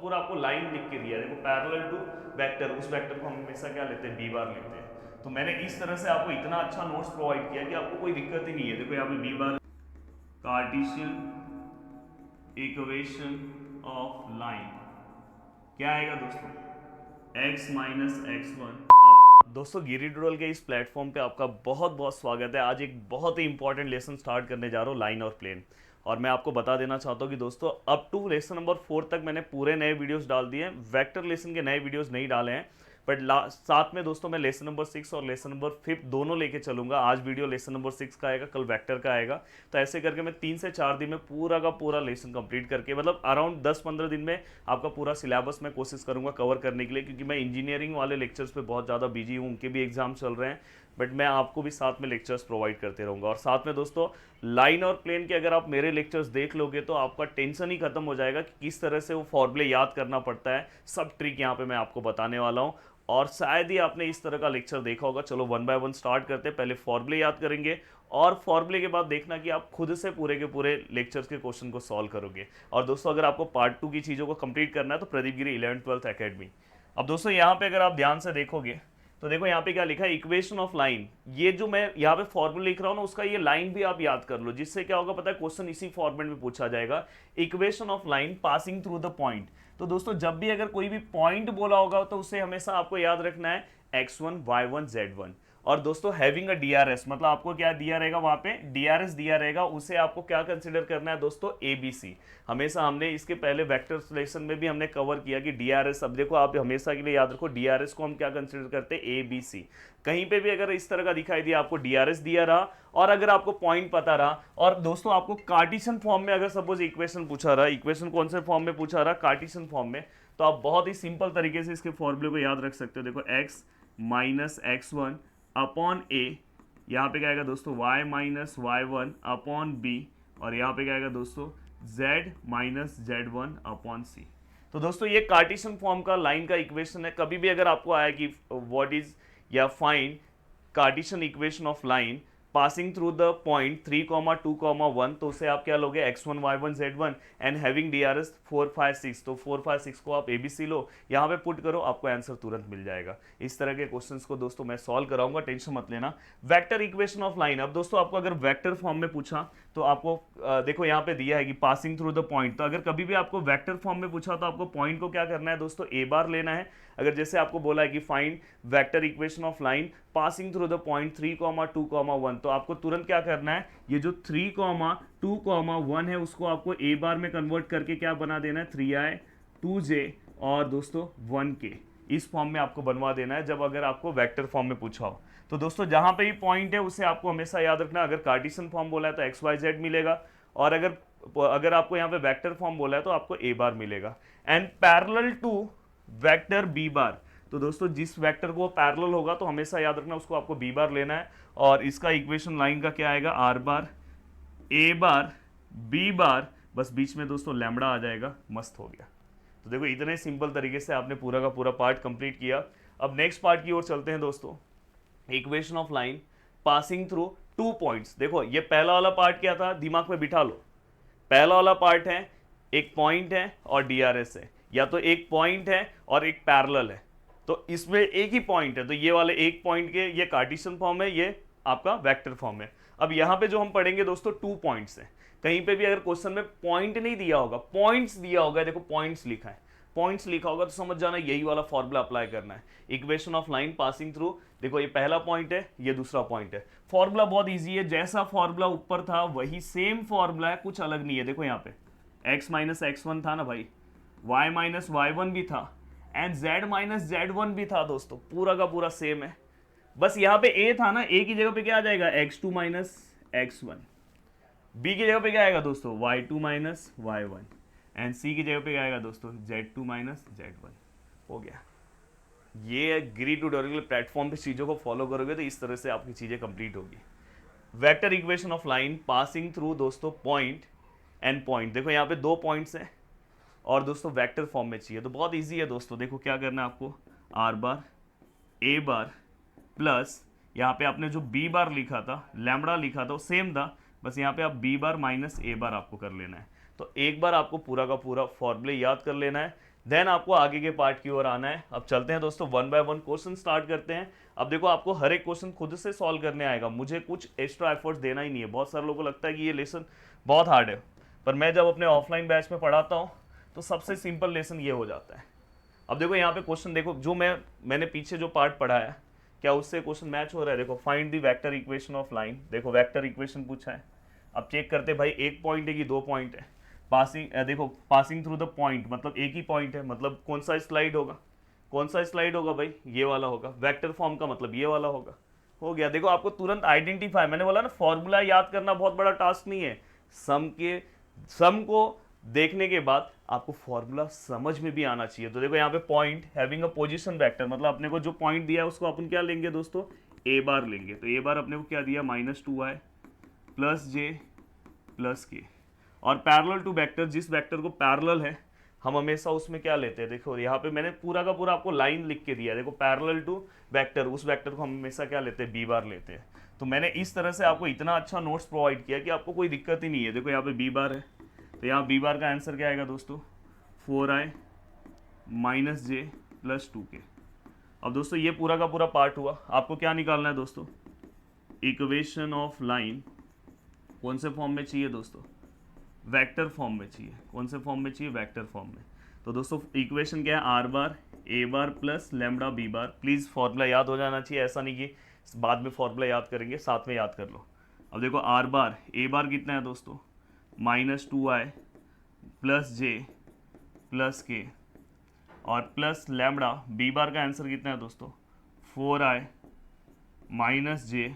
पूरा आपको लाइन लिख के दिया है, देखो पैरेलल टू वेक्टर, उस वेक्टर को हम हमेशा क्या लेते हैं, बी बार लेते हैं। तो मैंने इस तरह से आपको इतना अच्छा नोट्स प्रोवाइड किया कि आपको कोई दिक्कत ही नहीं है। देखो यहाँ पे B bar, Cartesian equation of line क्या आएगा दोस्तों, x माइनस एक्स वन। दोस्तों गिरी डूडल के इस प्लेटफॉर्म पे आपका बहुत बहुत स्वागत है। आज एक बहुत ही इंपॉर्टेंट लेसन स्टार्ट करने जा रहा हूँ, लाइन और प्लेन। और मैं आपको बता देना चाहता हूँ कि दोस्तों अप टू लेसन नंबर 4 तक मैंने पूरे नए वीडियोस डाल दिए हैं, वेक्टर लेसन के नए वीडियोस नहीं डाले हैं। बट साथ में दोस्तों मैं लेसन नंबर 6 और लेसन नंबर 5 दोनों लेके चलूंगा। आज वीडियो लेसन नंबर 6 का आएगा, कल वेक्टर का आएगा। तो ऐसे करके मैं 3 से 4 दिन में पूरा का पूरा लेसन कंप्लीट करके, मतलब अराउंड 10-15 दिन में आपका पूरा सिलेबस मैं कोशिश करूंगा कवर करने के लिए, क्योंकि मैं इंजीनियरिंग वाले लेक्चर्स पे बहुत ज़्यादा बिजी हूँ, उनके भी एग्जाम चल रहे हैं। बट मैं आपको भी साथ में लेक्चर्स प्रोवाइड करते रहूँगा। और साथ में दोस्तों लाइन और प्लेन के अगर आप मेरे लेक्चर्स देख लोगे तो आपका टेंशन ही खत्म हो जाएगा कि किस तरह से वो फॉर्मूले याद करना पड़ता है। सब ट्रिक यहाँ पे मैं आपको बताने वाला हूँ। और शायद ही आपने इस तरह का लेक्चर देखा होगा। चलो 1 बाय 1 स्टार्ट करते हैं। पहले फॉर्मूले याद करेंगे और फॉर्मूले के बाद देखना कि आप खुद से पूरे के पूरे लेक्चर्स के क्वेश्चन को सॉल्व करोगे। और दोस्तों अगर आपको पार्ट 2 की चीज़ों को कंप्लीट करना है तो प्रदीप गिरी 11th-12th एकेडमी। अब दोस्तों यहाँ पे अगर आप ध्यान से देखोगे तो देखो यहाँ पे क्या लिखा है, इक्वेशन ऑफ लाइन। ये जो मैं यहाँ पे फॉर्मूला लिख रहा हूँ ना, उसका ये लाइन भी आप याद कर लो, जिससे क्या होगा पता है, क्वेश्चन इसी फॉर्मेट में पूछा जाएगा। Equation of line passing through the point. तो दोस्तों जब भी अगर कोई भी पॉइंट बोला होगा तो उसे हमेशा आपको याद रखना है x1 y1 z1। और दोस्तों हैविंग अ डीआरएस, मतलब आपको क्या दिया रहेगा, वहां पे डीआरएस दिया रहेगा, उसे आपको क्या कंसिडर करना है दोस्तों, एबीसी। हमेशा हमने इसके पहले वेक्टर लेसन में भी हमने कवर किया कि डीआरएस, अब देखो आप हमेशा के लिए याद रखो डीआरएस को हम क्या कंसिडर करते हैं, एबीसी। कहीं पे भी अगर इस तरह का दिखाई दिया, आपको डीआरएस दिया रहा और अगर आपको पॉइंट पता रहा, और दोस्तों आपको कार्टेशियन फॉर्म में अगर सपोज इक्वेशन पूछा रहा, इक्वेशन कौन से फॉर्म में पूछा रहा, कार्टेशियन फॉर्म में, तो आप बहुत ही सिंपल तरीके से इसके फॉर्मूले को याद रख सकते हो। देखो x minus x one upon a, यहाँ पे क्या आएगा दोस्तों y minus Y one upon b, और यहाँ पे क्या आएगा दोस्तों z minus z one upon c. तो दोस्तों ये कार्टेशियन फॉर्म का लाइन का इक्वेशन है। कभी भी अगर आपको आया कि व्हाट इज या find Cartesian equation of line passing through the point 3,2,1, तो उसे आप क्या लोगे, x1 y1 z1 and having DRS 4 5 6। तो 4 5 6 को आप एबीसी लो, यहाँ पे पुट करो, आपको आंसर तुरंत मिल जाएगा। इस तरह के क्वेश्चंस को दोस्तों मैं सॉल्व कराऊंगा, टेंशन मत लेना। वेक्टर इक्वेशन ऑफ लाइन, अब दोस्तों आपको अगर वेक्टर फॉर्म में पूछा तो आपको देखो यहाँ पे दिया है कि पासिंग थ्रू द पॉइंट। तो अगर कभी भी आपको वेक्टर फॉर्म में पूछा तो आपको पॉइंट को क्या करना है दोस्तों, ए बार लेना है। अगर जैसे आपको बोला है कि find vector equation of line passing through the point 3,2,1, तो आपको तुरंत क्या करना है, ये जो 3,2,1 है उसको आपको ए बार में कन्वर्ट करके क्या बना देना है, 3i 2j और दोस्तों 1k, इस फॉर्म में आपको बनवा देना है जब अगर आपको वेक्टर फॉर्म में पूछा हो। तो दोस्तों जहां पे भी पॉइंट है उसे आपको हमेशा याद रखना। अगर कार्टेशियन फॉर्म बोला है तो एक्स वाई जेड मिलेगा, और अगर आपको यहाँ पे वेक्टर फॉर्म बोला है तो आपको ए बार मिलेगा। And parallel to vector B bar, तो दोस्तों जिस वेक्टर को पैरेलल होगा तो हमेशा याद रखना उसको आपको बी बार लेना है। और इसका इक्वेशन लाइन का क्या आएगा, are bar A bar B bar, बस बीच में दोस्तों लैम्बडा आ जाएगा, मस्त हो गया। तो देखो इतने सिंपल तरीके से आपने पूरा का पूरा पार्ट कंप्लीट किया। अब नेक्स्ट पार्ट की ओर चलते हैं दोस्तों, equation of line passing through 2 points. देखो ये पहला वाला पार्ट क्या था, दिमाग में बिठा लो। पहला वाला पार्ट है एक पॉइंट है और डीआरएस है, या तो एक पॉइंट है और एक पैरेलल है। तो इसमें एक ही पॉइंट है, तो ये वाले एक पॉइंट के ये कार्टेशियन फॉर्म है, ये आपका वेक्टर फॉर्म है। अब यहाँ पे जो हम पढ़ेंगे दोस्तों 2 पॉइंट्स है। कहीं पे भी अगर क्वेश्चन में पॉइंट नहीं दिया होगा, पॉइंट्स दिया होगा, देखो पॉइंट्स लिखा है, पॉइंट्स लिखा होगा तो समझ जाना यही वाला फॉर्मूला अप्लाई करना है। Equation of line passing through, देखो ये पहला पॉइंट है, ये दूसरा पॉइंट है। फॉर्मूला बहुत इजी है, जैसा फॉर्मूला ऊपर था वही सेम फॉर्मूला है, कुछ अलग नहीं है। देखो यहाँ पे x माइनस एक्स वन था ना भाई, y माइनस वाई वन भी था, and z minus z one भी था दोस्तों, पूरा का पूरा सेम है। बस यहाँ पे a था ना, a की जगह पे क्या आ जाएगा, x2 minus x one. b की जगह पे क्या आएगा दोस्तों, y2 minus Y one, and c की जगह पे क्या आएगा दोस्तों, z2 माइनस जेड वन। हो गया। ये गिरी ट्यूटोरियल प्लेटफॉर्म पे चीज़ों को फॉलो करोगे तो इस तरह से आपकी चीज़ें कंप्लीट होगी। Vector equation of line passing through दोस्तों पॉइंट एंड पॉइंट, देखो यहाँ पे 2 पॉइंट्स हैं और दोस्तों वेक्टर फॉर्म में चाहिए, तो बहुत इजी है दोस्तों। देखो क्या करना है आपको, are bar A bar plus यहाँ पे आपने जो बी बार लिखा था, लैम्बडा लिखा था वो सेम था, बस यहाँ पे आप बी बार माइनस ए बार आपको कर लेना है। तो एक बार आपको पूरा का पूरा फॉर्मूले याद कर लेना है। देन आपको आगे के पार्ट की ओर आना है। अब चलते हैं दोस्तों, one by one question start करते हैं। अब देखो आपको हर एक क्वेश्चन खुद से सॉल्व करने आएगा, मुझे कुछ एक्स्ट्रा एफर्ट्स देना ही नहीं है। बहुत सारे लोगों को लगता है कि ये लेसन बहुत हार्ड है, पर मैं जब अपने ऑफलाइन बैच में पढ़ाता हूँ तो सबसे सिंपल लेसन ये हो जाता है। अब देखो यहाँ पे क्वेश्चन देखो, जो मैंने पीछे जो पार्ट पढ़ाया क्या उससे क्वेश्चन मैच हो रहा है। देखो find the vector equation of line, देखो वेक्टर इक्वेशन पूछा है। अब चेक करते भाई एक पॉइंट है कि दो पॉइंट है। देखो पासिंग थ्रू द पॉइंट मतलब एक ही पॉइंट है, मतलब कौन सा स्लाइड होगा, कौन सा स्लाइड होगा भाई, ये वाला होगा। वेक्टर फॉर्म का मतलब ये वाला होगा। हो गया। देखो आपको तुरंत आइडेंटिफाई, मैंने बोला ना फॉर्मूला याद करना बहुत बड़ा टास्क नहीं है। सम को देखने के बाद आपको फॉर्मूला समझ में भी आना चाहिए। तो देखो यहाँ पे point having a position vector, मतलब अपने को जो पॉइंट दिया है उसको अपन क्या लेंगे दोस्तों, ए बार लेंगे। तो ए बार अपने को क्या दिया, -2i प्लस जे प्लस के। और पैरेलल टू वेक्टर, जिस वेक्टर को पैरेलल है हम हमेशा उसमें क्या लेते हैं, देखो यहाँ पे मैंने पूरा का पूरा आपको लाइन लिख के दिया है। देखो पैरेलल टू वेक्टर, उस वेक्टर को हम हमेशा क्या लेते हैं, बी बार लेते हैं। तो मैंने इस तरह से आपको इतना अच्छा नोट्स प्रोवाइड किया कि आपको कोई दिक्कत ही नहीं है। देखो यहाँ पे बी बार है, तो यहाँ बी बार का आंसर क्या आएगा दोस्तों, 4i माइनस जे प्लस 2k। अब दोस्तों ये पूरा का पूरा पार्ट हुआ। आपको क्या निकालना है दोस्तों, इक्वेशन ऑफ लाइन कौन से फॉर्म में चाहिए दोस्तों, वेक्टर फॉर्म में चाहिए। कौन से फॉर्म में चाहिए, वेक्टर फॉर्म में। तो दोस्तों इक्वेशन क्या है, R bar A bar plus lambda B bar. Please formula याद हो जाना चाहिए, ऐसा नहीं कि बाद में फॉर्मूला याद करेंगे, साथ में याद कर लो। अब देखो आर बार ए बार कितना है दोस्तों, -2i प्लस जे प्लस के, और प्लस लैम्बडा बी बार का आंसर कितना है दोस्तों, 4i माइनस जे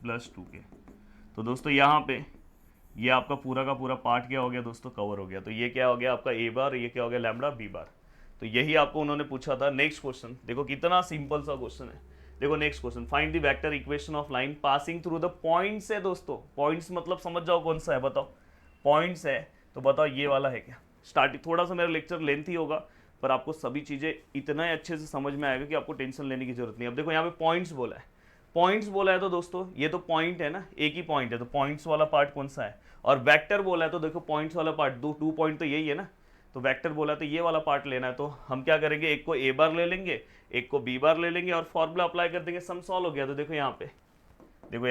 प्लस 2k। तो दोस्तों यहाँ पे ये आपका पूरा का पूरा पार्ट क्या हो गया दोस्तों, कवर हो गया। तो ये क्या हो गया आपका ए बार, ये क्या हो गया लैम्बडा बी बार। तो यही आपको उन्होंने पूछा था। नेक्स्ट क्वेश्चन देखो कितना सिंपल सा क्वेश्चन है। देखो next question, find the vector equation of line passing through the points है दोस्तों। पॉइंट्स मतलब समझ जाओ कौन सा है, बताओ पॉइंट्स है तो बताओ ये वाला है क्या। स्टार्टिंग थोड़ा सा मेरा लेक्चर लेंथी होगा, पर आपको सभी चीज़ें इतना अच्छे से समझ में आएगा कि आपको टेंशन लेने की जरूरत नहीं। अब देखो यहाँ पे पॉइंट्स बोला है, पॉइंट्स बोला है तो दोस्तों ये तो पॉइंट है ना, एक ही पॉइंट है, तो पॉइंट्स वाला पार्ट कौन सा है। और वेक्टर बोला है तो देखो पॉइंट्स वाला पार्ट, दो 2 पॉइंट तो यही है ना। तो वेक्टर बोला है तो ये वाला पार्ट लेना है। तो हम क्या करेंगे, एक को ए बार ले लेंगे, एक को बी बार ले लेंगे और फॉर्मूला अप्लाई कर देंगे, सम सॉल्व हो गया। तो देखो यहाँ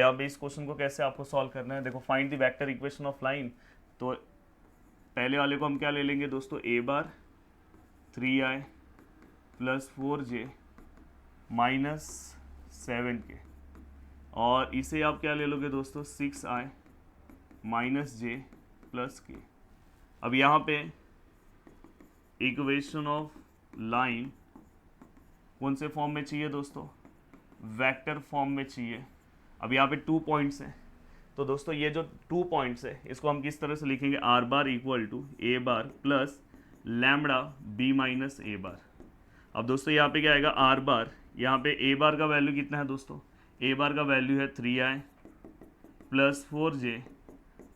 पे इस क्वेश्चन को कैसे आपको सॉल्व करना है। देखो find the vector equation of line, तो पहले वाले को हम क्या ले लेंगे दोस्तों, ए बार 3i plus 4j minus 7k, और इसे आप क्या ले लोगे दोस्तों, 6i माइनस जे प्लस के। अब यहाँ पे इक्वेशन ऑफ लाइन कौन से फॉर्म में चाहिए दोस्तों, वेक्टर फॉर्म में चाहिए। अब यहाँ पे 2 पॉइंट्स हैं, तो दोस्तों ये जो 2 पॉइंट्स है इसको हम किस तरह से लिखेंगे, r bar equal to A bar plus lambda b minus a bar. अब दोस्तों यहाँ पे क्या आएगा, आर बार, यहाँ पे ए बार का वैल्यू कितना है दोस्तों, ए बार का वैल्यू है 3i plus 4j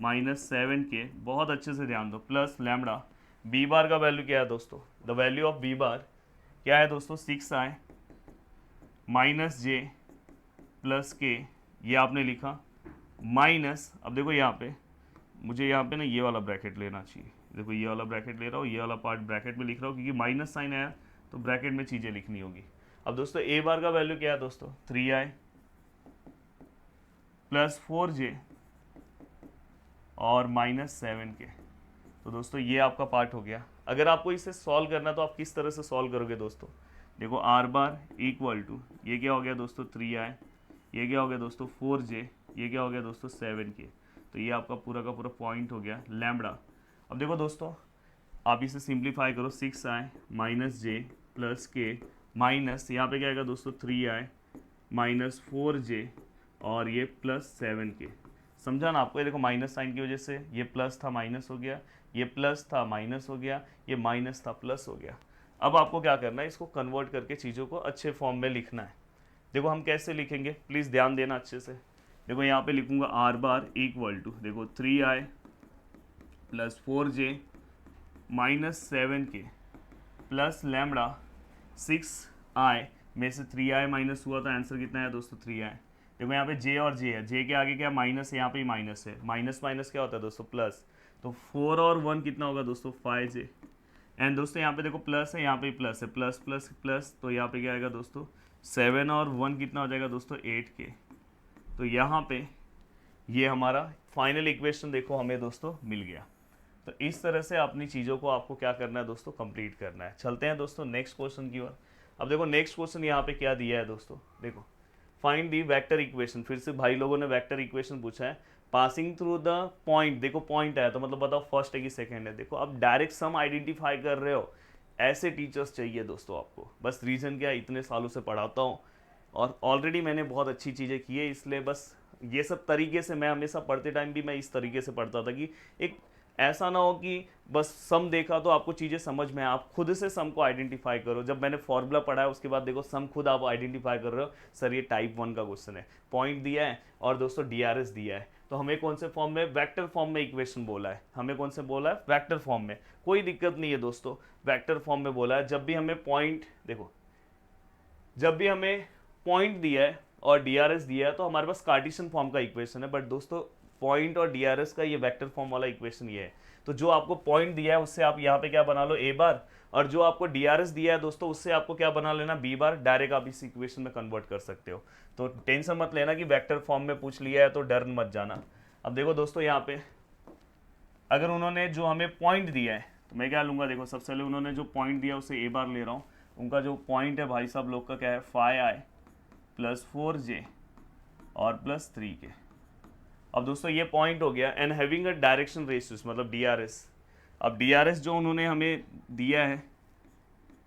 minus 7k, बहुत अच्छे से ध्यान दो, प्लस लैम्बडा। बी बार का वैल्यू क्या है दोस्तों, the value of B bar क्या है दोस्तों, 6i माइनस जे प्लस के, ये आपने लिखा माइनस। अब देखो यहाँ पे मुझे यहाँ पे ना ये वाला ब्रैकेट लेना चाहिए। देखो ये वाला ब्रैकेट ले रहा हूँ, ये वाला पार्ट ब्रैकेट में लिख रहा हूँ क्योंकि माइनस साइन आया तो ब्रैकेट में चीज़ें लिखनी होगी। अब दोस्तों ए बार का वैल्यू क्या है दोस्तों, 3i प्लस 4j और माइनस 7k। तो दोस्तों ये आपका पार्ट हो गया। अगर आपको इसे सॉल्व करना तो आप किस तरह से सॉल्व करोगे दोस्तों, देखो आर बार इक्वल टू ये क्या हो गया दोस्तों 3i, ये क्या हो गया दोस्तों 4j, ये क्या हो गया दोस्तों 7k। तो ये आपका पूरा का पूरा पॉइंट हो गया लैम्बडा। अब देखो दोस्तों आप इसे सिंप्लीफाई करो, 6i माइनस जे प्लस के माइनस यहाँ पे क्या आएगा दोस्तों 3i माइनस 4j और ये प्लस 7k। समझा ना आपको, ये देखो माइनस साइन की वजह से ये प्लस था माइनस हो गया, ये प्लस था माइनस हो गया, ये माइनस था प्लस हो गया। अब आपको क्या करना है, इसको कन्वर्ट करके चीज़ों को अच्छे फॉर्म में लिखना है। देखो हम कैसे लिखेंगे, प्लीज़ ध्यान देना अच्छे से। देखो यहाँ पे लिखूंगा आर बार इक्वल टू, देखो 3i plus 4j minus 7k plus lambda 6i में से 3i माइनस हुआ तो आंसर कितना है दोस्तों 3i। देखो यहाँ पे j और j है, j के आगे क्या माइनस है, यहाँ पे माइनस है, माइनस माइनस क्या होता है दोस्तों प्लस। तो 4 और 1 कितना होगा दोस्तों 5j, एंड दोस्तों यहाँ पे देखो प्लस है, यहाँ पे प्लस है, प्लस प्लस प्लस, तो यहाँ पे क्या आएगा दोस्तों 7 और 1 कितना हो जाएगा दोस्तों 8K। तो यहाँ पे ये हमारा फाइनल इक्वेशन देखो हमें दोस्तों मिल गया। तो इस तरह से अपनी चीज़ों को आपको क्या करना है दोस्तों, कंप्लीट करना है। चलते हैं दोस्तों नेक्स्ट क्वेश्चन की ओर। अब देखो नेक्स्ट क्वेश्चन यहाँ पे क्या दिया है दोस्तों, देखो फाइंड दी वेक्टर इक्वेशन। फिर से भाई लोगों ने वेक्टर इक्वेशन पूछा है, पासिंग थ्रू द पॉइंट। देखो पॉइंट है तो मतलब बताओ फर्स्ट है कि सेकंड है। देखो अब डायरेक्ट सम आइडेंटिफाई कर रहे हो, ऐसे टीचर्स चाहिए दोस्तों आपको। बस रीज़न क्या है, इतने सालों से पढ़ाता हूँ और ऑलरेडी मैंने बहुत अच्छी चीज़ें की है, इसलिए बस ये सब तरीके से मैं हमेशा पढ़ते टाइम भी मैं इस तरीके से पढ़ता था कि एक ऐसा ना हो कि बस सम देखा तो आपको चीज़ें समझ में, आप खुद से सम को आइडेंटिफाई करो। जब मैंने फॉर्मूला पढ़ा है उसके बाद देखो सम खुद आप आइडेंटिफाई कर रहे हो। सर ये टाइप 1 का क्वेश्चन है, पॉइंट दिया है और दोस्तों डीआरएस दिया है, तो हमें कौन से फॉर्म में, वेक्टर फॉर्म में इक्वेशन बोला है। हमें कौन से बोला है, वेक्टर फॉर्म में। कोई दिक्कत नहीं है दोस्तों, वेक्टर फॉर्म में बोला है। जब भी हमें पॉइंट, देखो जब भी हमें पॉइंट दिया है और डीआरएस दिया है तो हमारे पास कार्टेशियन फॉर्म का इक्वेशन है। बट दोस्तों पॉइंट और डीआरएस का ये वेक्टर फॉर्म वाला इक्वेशन ये है। तो जो आपको पॉइंट दिया है उससे आप यहाँ पे क्या बना लो ए बार, और जो आपको डीआरएस दिया है दोस्तों उससे आपको क्या बना लेना बी बार। डायरेक्ट आप इस इक्वेशन में कन्वर्ट कर सकते हो। तो टेंशन मत लेना कि वेक्टर फॉर्म में पूछ लिया है तो डर मत जाना। अब देखो दोस्तों यहाँ पे अगर उन्होंने जो हमें पॉइंट दिया है तो मैं क्या लूँगा, देखो सबसे पहले उन्होंने जो पॉइंट दिया उसे ए बार ले रहा हूँ। उनका जो पॉइंट है भाई साहब लोग का क्या है, 5i प्लस 4j और प्लस 3k। अब दोस्तों ये पॉइंट हो गया and having a direction ratios मतलब डीआरएस। अब डीआरएस जो उन्होंने हमें दिया है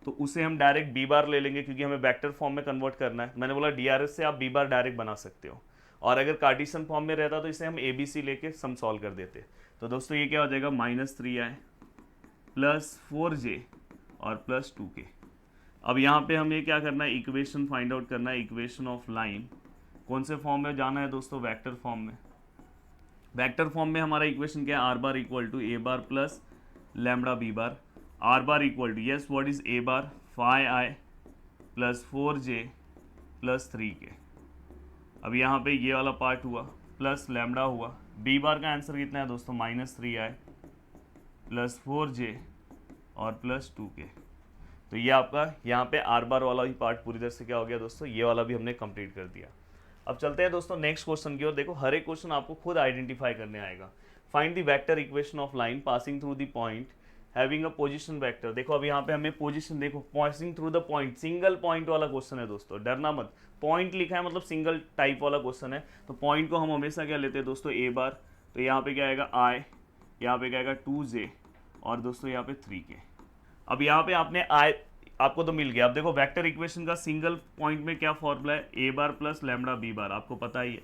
तो उसे हम डायरेक्ट बी बार ले लेंगे क्योंकि हमें वेक्टर फॉर्म में कन्वर्ट करना है। मैंने बोला डीआरएस से आप बी बार डायरेक्ट बना सकते हो, और अगर कार्टेशियन फॉर्म में रहता तो इसे हम एबीसी लेके सम सॉल्व कर देते। तो दोस्तों ये क्या हो जाएगा, -3i प्लस 4j और प्लस 2k। अब यहाँ पे हमें क्या करना है, इक्वेशन फाइंड आउट करना है, इक्वेशन ऑफ लाइन। कौन से फॉर्म में जाना है दोस्तों, वेक्टर फॉर्म में। वेक्टर फॉर्म में हमारा इक्वेशन क्या है, R bar equal to A bar plus lambda B bar. R bar equal to, yes what is A bar, 5i plus 4j plus 3k। अब यहाँ पे ये वाला पार्ट हुआ प्लस लैम्बडा हुआ। बी बार का आंसर कितना है दोस्तों, -3i प्लस 4j और प्लस 2k। तो ये आपका यहाँ पे आर बार वाला भी पार्ट पूरी तरह से क्या हो गया दोस्तों, ये वाला भी हमने कंप्लीट कर दिया। अब चलते हैं दोस्तों नेक्स्ट क्वेश्चन की ओर। देखो हर एक क्वेश्चन आपको खुद आइडेंटिफाई करने आएगा। Find the vector equation of line passing through the point having a position vector. देखो अब यहाँ पे हमें पोजीशन, देखो passing through the point, single point वाला क्वेश्चन है दोस्तों, डरना मत। पॉइंट लिखा है मतलब सिंगल टाइप वाला क्वेश्चन है। तो पॉइंट को हम हमेशा क्या लेते हैं दोस्तों, ए बार। तो यहाँ पे क्या आएगा i, यहाँ पे क्या आएगा 2j और दोस्तों यहाँ पे 3k। अब यहाँ पे आपने i आपको तो मिल गया। अब देखो वेक्टर इक्वेशन का सिंगल पॉइंट में क्या फॉर्मूला है, ए bar plus lambda B bar. आपको पता ही है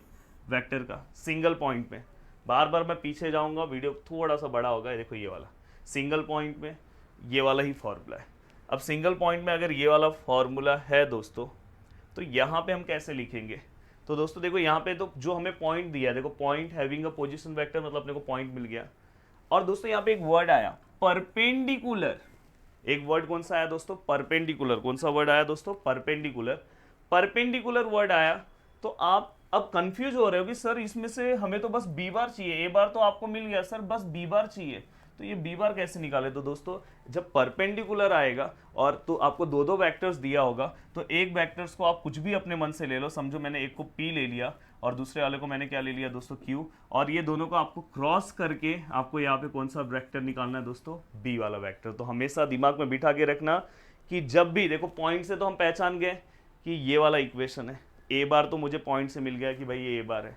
वेक्टर का सिंगल पॉइंट में। बार बार मैं पीछे जाऊंगा, वीडियो थोड़ा सा बड़ा होगा। देखो ये वाला सिंगल पॉइंट में ये वाला ही फॉर्मूला है। अब सिंगल पॉइंट में अगर ये वाला फॉर्मूला है दोस्तों तो यहाँ पे हम कैसे लिखेंगे। तो दोस्तों देखो यहाँ पे तो जो हमें पॉइंट दिया है, देखो point having a position vector मतलब अपने को पॉइंट मिल गया। और दोस्तों यहाँ पे एक वर्ड आया परपेंडिकुलर। एक वर्ड कौन सा आया दोस्तों, परपेंडिकुलर। कौन सा वर्ड आया दोस्तों, परपेंडिकुलर। परपेंडिकुलर वर्ड आया तो आप अब कंफ्यूज हो रहे हो कि सर इसमें से हमें तो बस बी बार चाहिए, ए बार तो आपको मिल गया सर, बस बी बार चाहिए, तो ये बी बार कैसे निकाले। तो दोस्तों जब परपेंडिकुलर आएगा और तो आपको दो दो वेक्टर्स दिया होगा तो एक वेक्टर्स को आप कुछ भी अपने मन से ले लो। समझो मैंने एक को P ले लिया और दूसरे वाले को मैंने क्या ले लिया दोस्तों, Q, और ये दोनों को आपको क्रॉस करके आपको यहाँ पे कौन सा वेक्टर निकालना है दोस्तों, B वाला वेक्टर। तो हमेशा दिमाग में बिठा के रखना कि जब भी देखो पॉइंट से तो हम पहचान गए कि ये वाला इक्वेशन है, ए बार तो मुझे पॉइंट से मिल गया कि भाई ये ए बार है।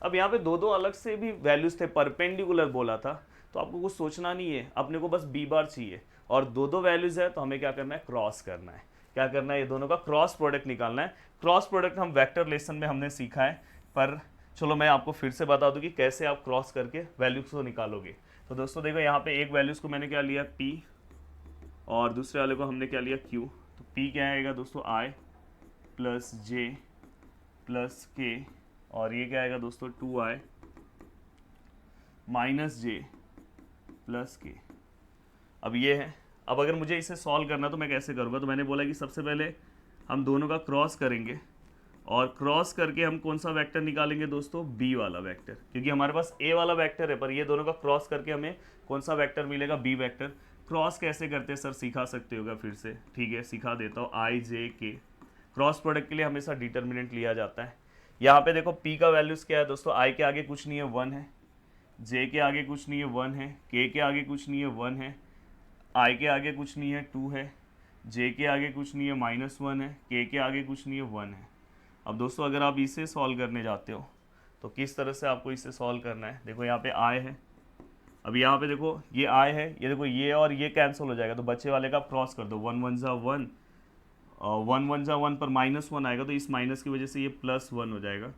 अब यहाँ पे दो दो अलग से भी वैल्यूज थे, परपेंडिकुलर बोला था तो आपको कुछ सोचना नहीं है, अपने को बस बी बार चाहिए और दो दो वैल्यूज है तो हमें क्या करना है, क्रॉस करना है। क्या करना है, ये दोनों का क्रॉस प्रोडक्ट निकालना है। क्रॉस प्रोडक्ट हम वेक्टर लेसन में हमने सीखा है, पर चलो मैं आपको फिर से बता दूं कि कैसे आप क्रॉस करके वैल्यूज को निकालोगे। तो दोस्तों देखो यहाँ पे एक वैल्यूज को मैंने क्या लिया P और दूसरे वाले को हमने क्या लिया Q। तो P क्या आएगा दोस्तों, I plus J plus K और ये क्या आएगा दोस्तों 2I minus J plus K। अब ये है। अब अगर मुझे इसे सॉल्व करना तो मैं कैसे करूँगा, तो मैंने बोला कि सबसे पहले हम दोनों का क्रॉस करेंगे और क्रॉस करके हम कौन सा वेक्टर निकालेंगे दोस्तों, बी वाला वेक्टर, क्योंकि हमारे पास ए वाला वेक्टर है पर ये दोनों का क्रॉस करके हमें कौन सा वेक्टर मिलेगा, बी वेक्टर। क्रॉस कैसे करते हैं सर, सिखा सकते होगा फिर से, ठीक है सिखा देता हूँ। आई जे के क्रॉस प्रोडक्ट के लिए हमेशा डिटर्मिनेंट लिया जाता है। यहाँ पे देखो पी का वैल्यूज़ क्या है दोस्तों, आई के आगे कुछ नहीं है 1 है, जे के आगे कुछ नहीं है 1 है, के के आगे कुछ नहीं है 1 है, आई के आगे कुछ नहीं है 2 है, जे के आगे कुछ नहीं है -1 है, के आगे कुछ नहीं है 1 है। अब दोस्तों अगर आप इसे सॉल्व करने जाते हो तो किस तरह से आपको इसे सॉल्व करना है, देखो यहाँ पे आई है, अब यहाँ पे देखो ये आई है, ये देखो ये और ये कैंसिल हो जाएगा तो बच्चे वाले का क्रॉस कर दो, 1 1 जा 1, 1 1 जा 1 पर -1 आएगा तो इस माइनस की वजह से ये +1 हो जाएगा।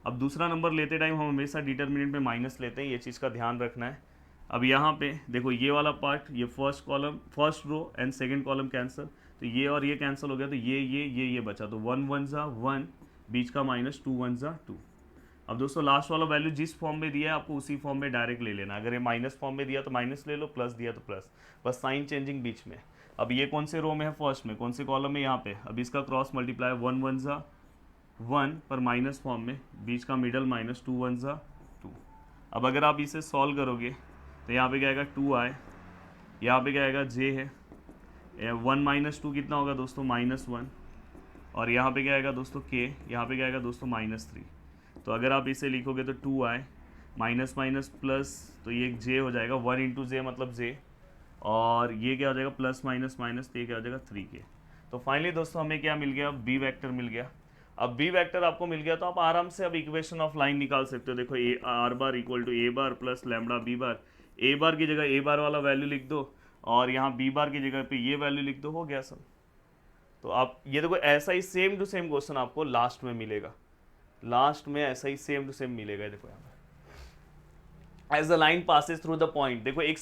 अब दूसरा नंबर लेते टाइम हम हमेशा डिटर्मिनेंट में माइनस लेते हैं, ये चीज़ का ध्यान रखना है। अब यहाँ पे देखो ये वाला पार्ट, ये first column, first row and second column cancel, तो ये और ये कैंसिल हो गया तो ये बचा, तो 1 1 जा 1, बीच का माइनस 2 1 जा 2। अब दोस्तों लास्ट वाला वैल्यू जिस फॉर्म में दिया है आपको उसी फॉर्म में डायरेक्ट ले लेना, अगर ये माइनस फॉर्म में दिया तो माइनस ले लो, प्लस दिया तो प्लस, बस साइन चेंजिंग बीच में। अब ये कौन से रो में है, फर्स्ट में, कौन से कॉलम में, यहाँ पे, अब इसका क्रॉस मल्टीप्लाई 1 1 जा 1 पर माइनस फॉर्म में, बीच का मिडल माइनस 2 1 जा 2। अब अगर आप इसे सॉल्व करोगे तो यहाँ पे क्या आएगा 2 आए, यहाँ पे क्या आएगा जे है, 1 - 2 कितना होगा दोस्तों -1, और यहाँ पे क्या आएगा दोस्तों के, यहाँ पे क्या आएगा दोस्तों -3। तो अगर आप इसे लिखोगे तो 2 आए, माइनस माइनस प्लस, तो ये जे हो जाएगा 1 इंटू जे मतलब जे, और ये क्या हो जाएगा प्लस माइनस माइनस, तो ये क्या हो जाएगा 3k। तो फाइनली दोस्तों हमें क्या मिल गया, बी वेक्टर मिल गया। अब बी वेक्टर आपको मिल गया तो आप आराम से अब इक्वेशन ऑफ लाइन निकाल सकते हो। देखो a r bar equal to A bar plus lambda B bar, A bar की जगह ए बार वाला वैल्यू लिख दो और यहाँ बी बार की जगह पे ये वैल्यू लिख दो, हो गया सब। तो आप ये देखो ऐसा ही सेम टू सेम क्वेश्चन आपको लास्ट में मिलेगा, लास्ट में ऐसा ही सेम टू सेम मिलेगा। देखो यहाँ पर as the line passes through the point, देखो एक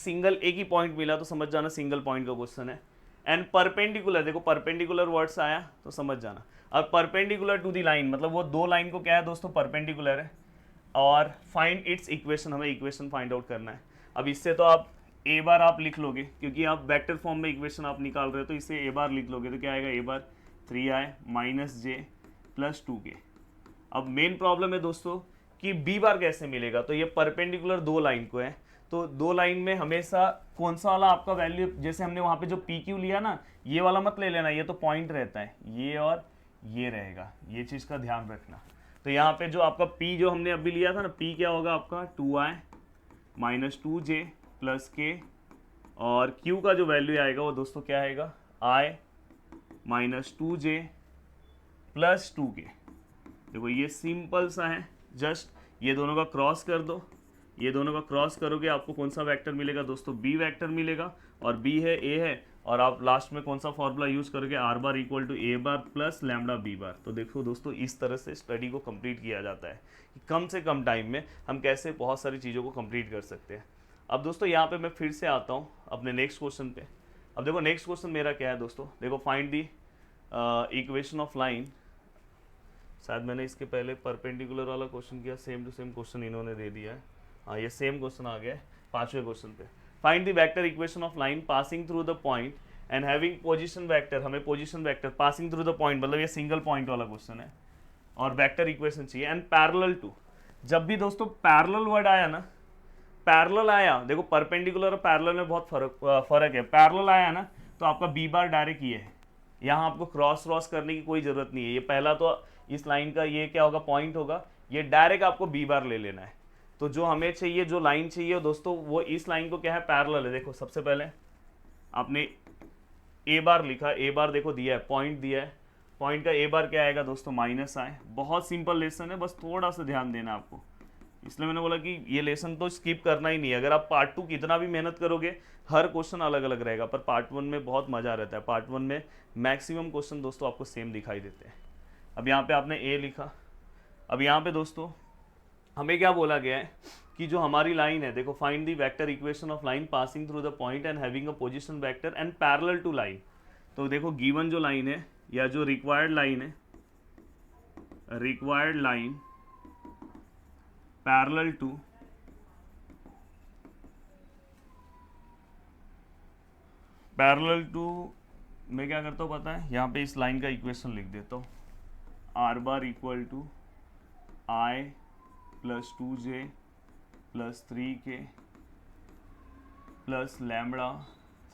ही पॉइंट मिला तो समझ जाना सिंगल पॉइंट का क्वेश्चन है। एंड परपेंडिकुलर, देखो परपेंडिकुलर वर्ड्स आया तो समझ जाना। और परपेंडिकुलर टू द लाइन मतलब वो दो लाइन को क्या है दोस्तों, परपेंडिकुलर है। और फाइंड इट्स इक्वेशन, हमें इक्वेशन फाइंड आउट करना है। अब इससे तो आप ए बार आप लिख लोगे क्योंकि आप वेक्टर फॉर्म में इक्वेशन आप निकाल रहे हो, तो इसे ए बार लिख लोगे तो क्या आएगा, ए बार 3i माइनस जे प्लस 2k। अब मेन प्रॉब्लम है दोस्तों कि बी बार कैसे मिलेगा, तो ये परपेंडिकुलर दो लाइन को है, तो दो लाइन में हमेशा कौन सा वाला आपका वैल्यू, जैसे हमने वहाँ पे जो पी क्यू लिया ना, ये वाला मत ले लेना, ये तो पॉइंट रहता है, ये और ये रहेगा, ये चीज़ का ध्यान रखना। तो यहाँ पे जो आपका पी जो हमने अभी लिया था ना, पी क्या होगा आपका 2i माइनस 2j प्लस के, और क्यू का जो वैल्यू आएगा वो दोस्तों क्या आएगा, i minus 2j plus 2k। देखो ये सिंपल सा है, जस्ट ये दोनों का क्रॉस कर दो, ये दोनों का क्रॉस करोगे आपको कौन सा वेक्टर मिलेगा दोस्तों, बी वेक्टर मिलेगा, और बी है ए है, और आप लास्ट में कौन सा फॉर्मूला यूज करोगे, R bar equal to A bar plus lambda B bar. तो देखो दोस्तों इस तरह से स्टडी को कंप्लीट किया जाता है कि कम से कम टाइम में हम कैसे बहुत सारी चीज़ों को कंप्लीट कर सकते हैं। अब दोस्तों यहाँ पे मैं फिर से आता हूँ अपने नेक्स्ट क्वेश्चन पे। अब देखो नेक्स्ट क्वेश्चन मेरा क्या है दोस्तों, देखो find the equation of line. शायद मैंने इसके पहले परपेंडिकुलर वाला क्वेश्चन किया, सेम टू सेम क्वेश्चन इन्होंने दे दिया है। हाँ ये सेम क्वेश्चन आ गया है पांचवें क्वेश्चन पे। Find the vector equation of line passing through the point and having position vector. हमें position vector passing through the point मतलब ये सिंगल पॉइंट वाला क्वेश्चन है, और वेक्टर इक्वेशन चाहिए एंड पैरेलल टू। जब भी दोस्तों पैरेलल वर्ड आया ना, पैरेलल आया, देखो परपेंडिकुलर और पैरेलल में बहुत फर्क है। पैरेलल आया ना तो आपका बी बार डायरेक्ट ये है, यहाँ आपको क्रॉस करने की कोई जरूरत नहीं है। ये पहला तो इस लाइन का ये क्या होगा, पॉइंट होगा, ये डायरेक्ट आपको बी बार ले लेना है। तो जो हमें चाहिए, जो लाइन चाहिए दोस्तों, वो इस लाइन को क्या है, पैरेलल है। देखो सबसे पहले आपने ए बार लिखा, ए बार देखो दिया है, पॉइंट दिया है, पॉइंट का ए बार क्या आएगा दोस्तों, माइनस आए। बहुत सिंपल लेसन है, बस थोड़ा सा ध्यान देना आपको, इसलिए मैंने बोला कि ये लेसन तो स्किप करना ही नहीं है। अगर आप पार्ट 2 कितना भी मेहनत करोगे, हर क्वेश्चन अलग अलग रहेगा, पर पार्ट 1 में बहुत मजा रहता है। पार्ट 1 में मैक्सिमम क्वेश्चन दोस्तों आपको सेम दिखाई देते हैं। अब यहाँ पे आपने ए लिखा, अब यहाँ पे दोस्तों हमें क्या बोला गया है कि जो हमारी लाइन है, देखो find the vector equation of line passing through the point and having a position vector and parallel to line. तो देखो गिवन जो लाइन है या जो रिक्वायर्ड लाइन है, रिक्वायर्ड लाइन पैरेलल टू मैं क्या करता हूँ पता है, यहाँ पे इस लाइन का इक्वेशन लिख देता हूँ, R bar equal to I plus 2j plus 3k plus lambda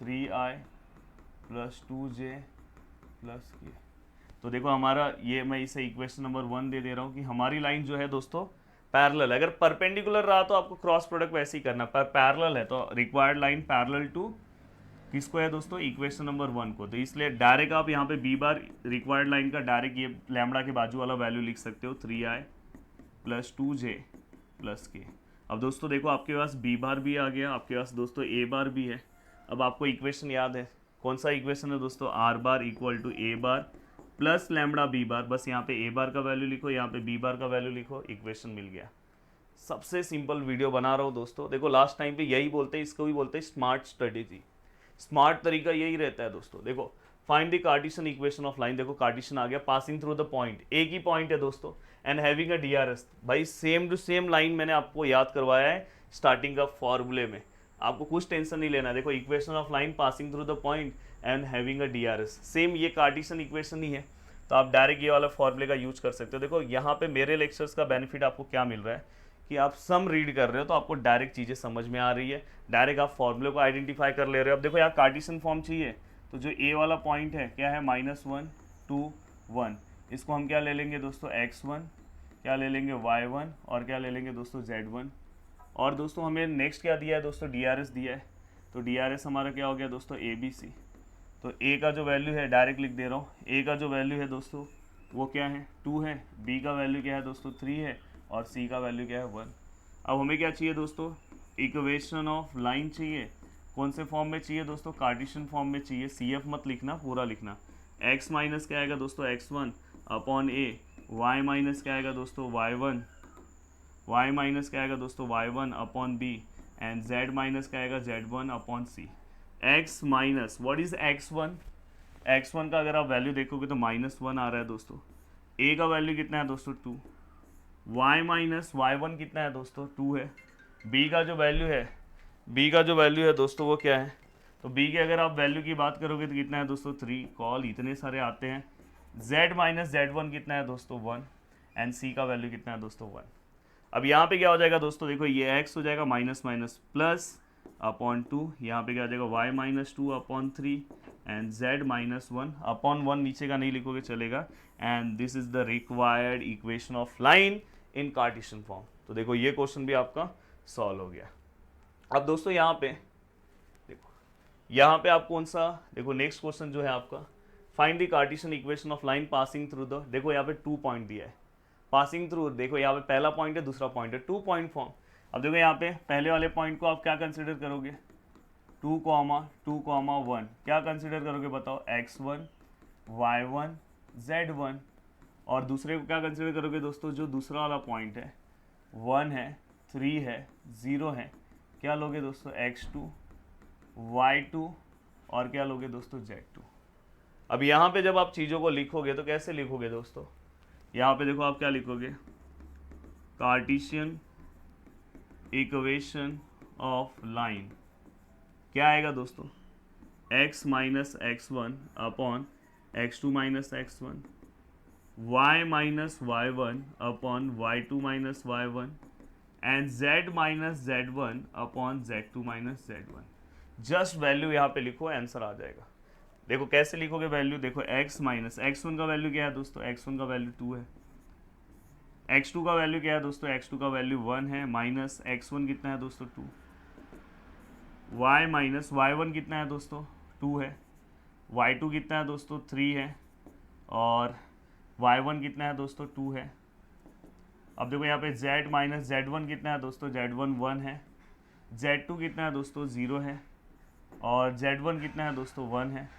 3i plus 2j plus k। तो देखो हमारा ये, मैं इसे इक्वेशन नंबर 1 दे दे रहा हूँ कि हमारी लाइन जो है दोस्तों पैरेलल है। अगर परपेंडिकुलर रहा तो आपको क्रॉस प्रोडक्ट वैसे ही करना, पर पैरेलल है तो रिक्वायर्ड लाइन पैरेलल टू किसको है दोस्तों, इक्वेशन नंबर 1 को। तो इसलिए डायरेक्ट आप यहाँ पे बी बार रिक्वायर्ड लाइन का डायरेक्ट ये लैम्बडा के बाजू वाला वैल्यू लिख सकते हो, 3i प्लस 2j प्लस के। अब दोस्तों देखो आपके पास बी बार भी आ गया, आपके पास दोस्तों ए बार भी है। अब आपको इक्वेशन याद है, कौन सा इक्वेशन है दोस्तों, R bar equal to A bar plus lambda B bar. बस यहाँ पे ए बार का वैल्यू लिखो, यहाँ पे बी बार का वैल्यू लिखो, इक्वेशन मिल गया। सबसे सिंपल वीडियो बना रहा हूँ दोस्तों। देखो लास्ट टाइम पे यही बोलते हैं, इसको भी बोलते हैं स्मार्ट स्ट्रेटेजी। स्मार्ट तरीका यही रहता है दोस्तों। देखो find the Cartesian equation of line. देखो कार्टेशियन आ गया, पासिंग थ्रू द पॉइंट, एक ही पॉइंट है दोस्तों, एंड हैविंग अ डीआरएस। भाई सेम टू सेम लाइन मैंने आपको याद करवाया है स्टार्टिंग का फॉर्मूले में, आपको कुछ टेंशन नहीं लेना। देखो equation of line passing through the point and having a DRS, same ये कार्टेशियन इक्वेशन ही है। तो आप डायरेक्ट ये वाला फॉर्मूले का यूज कर सकते हो। देखो यहाँ पे मेरे लेक्चर्स का बेनिफिट आपको क्या मिल रहा है कि आप सम रीड कर रहे हो तो आपको डायरेक्ट चीज़ें समझ में आ रही है, डायरेक्ट आप फॉर्मूले को आइडेंटिफाई कर ले रहे हो। अब देखो यहाँ कार्टेशियन फॉर्म चाहिए, तो जो ए वाला पॉइंट है क्या है, -1 2 1, इसको हम क्या ले लेंगे दोस्तों, x1, क्या ले लेंगे y1, और क्या ले लेंगे दोस्तों z1। और दोस्तों हमें नेक्स्ट क्या दिया है दोस्तों, डीआरएस दिया है। तो डीआरएस हमारा क्या हो गया दोस्तों, ABC। तो ए का जो वैल्यू है डायरेक्ट लिख दे रहा हूँ, ए का जो वैल्यू है दोस्तों वो क्या है, 2 है, बी का वैल्यू क्या है दोस्तों 3 है, और सी का वैल्यू क्या है 1। अब हमें क्या चाहिए दोस्तों, इक्वेशन ऑफ लाइन चाहिए। कौन से फॉर्म में चाहिए दोस्तों, कार्टेशियन फॉर्म में चाहिए। CF मत लिखना, पूरा लिखना। x माइनस क्या आएगा दोस्तों x1 अपॉन ए, y माइनस क्या आएगा दोस्तों y1, y माइनस क्या आएगा दोस्तों y1 upon b, and z minus क्या आएगा z1 upon c। x minus what is x1, x1 का अगर आप वैल्यू देखोगे तो -1 आ रहा है दोस्तों। a का वैल्यू कितना है दोस्तों 2, y माइनस y1 कितना है दोस्तों 2 है। b का जो वैल्यू है दोस्तों वो क्या है, तो b के अगर आप वैल्यू की बात करोगे तो कितना है दोस्तों 3, कॉल इतने सारे आते हैं। z माइनस z1 कितना है दोस्तों 1, एंड c का वैल्यू कितना है दोस्तों 1। अब यहाँ पे क्या हो जाएगा दोस्तों, देखो ये x हो जाएगा माइनस माइनस प्लस अपॉन 2, यहाँ पे क्या हो जाएगा y minus 2 upon 3, and z minus 1 upon 1, नीचे का नहीं लिखोगे चलेगा। And this is the required equation of line in Cartesian form. तो देखो ये क्वेश्चन भी आपका सॉल्व हो गया। अब दोस्तों यहाँ पे देखो, यहाँ पे आप कौन सा, देखो नेक्स्ट क्वेश्चन जो है आपका, find the Cartesian equation of line passing through the, देखो यहाँ पे 2 पॉइंट दिया है, पासिंग थ्रू, देखो यहाँ पे पहला पॉइंट है, दूसरा पॉइंट है, 2 पॉइंट फॉर्म। अब देखो यहाँ पे पहले वाले पॉइंट को आप क्या कंसिडर करोगे, 2, 2, 1, क्या कंसिडर करोगे बताओ, x1 y1 z1। और दूसरे को क्या कंसिडर करोगे दोस्तों, जो दूसरा वाला पॉइंट है 1 है 3 है 0 है, क्या लोगे दोस्तों x2 y2, और क्या लोगे दोस्तों z2। अब यहाँ पे जब आप चीज़ों को लिखोगे तो कैसे लिखोगे दोस्तों, यहाँ पे देखो आप क्या लिखोगे, कार्टेशियन इक्वेशन ऑफ लाइन क्या आएगा दोस्तों, x minus x1 upon x2 minus x1, y minus y1 upon y2 minus y1, and z minus z1 upon z2 minus z1। Just value यहाँ पे लिखो, आंसर आ जाएगा। देखो कैसे लिखोगे वैल्यू, देखो x माइनस x1 का वैल्यू क्या है दोस्तों, x1 का वैल्यू 2 है, x2 का वैल्यू क्या है दोस्तों, x2 का वैल्यू 1 है, माइनस x1 कितना है दोस्तों 2, y माइनस y1 कितना है दोस्तों 2 है, y2 कितना है दोस्तों 3 है, और y1 कितना है दोस्तों 2 है। अब देखो यहाँ पे z माइनस z1 कितना है दोस्तों, z1 1 है, z2 कितना है दोस्तों 0 है, और z1 कितना है दोस्तों 1 है।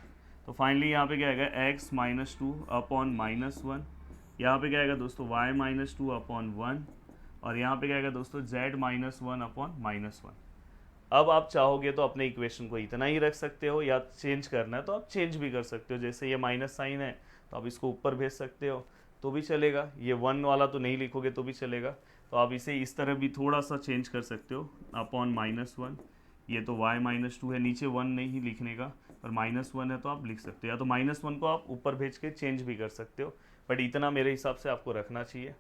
तो फाइनली यहाँ पे क्या आएगा, x माइनस 2 अपॉन -1, यहाँ पे क्या आएगा दोस्तों y माइनस 2 अपॉन 1, और यहाँ पे क्या आएगा दोस्तों z माइनस 1 अपॉन -1। अब आप चाहोगे तो अपने इक्वेशन को इतना ही रख सकते हो, या चेंज करना है तो आप चेंज भी कर सकते हो। जैसे ये माइनस साइन है तो आप इसको ऊपर भेज सकते हो तो भी चलेगा, ये 1 वाला तो नहीं लिखोगे तो भी चलेगा। तो आप इसे इस तरह भी थोड़ा सा चेंज कर सकते हो, अपॉन -1, ये तो y माइनस 2 है, नीचे 1 नहीं लिखने का, पर -1 है तो आप लिख सकते हो, या तो -1 को आप ऊपर भेज के चेंज भी कर सकते हो, बट इतना मेरे हिसाब से आपको रखना चाहिए।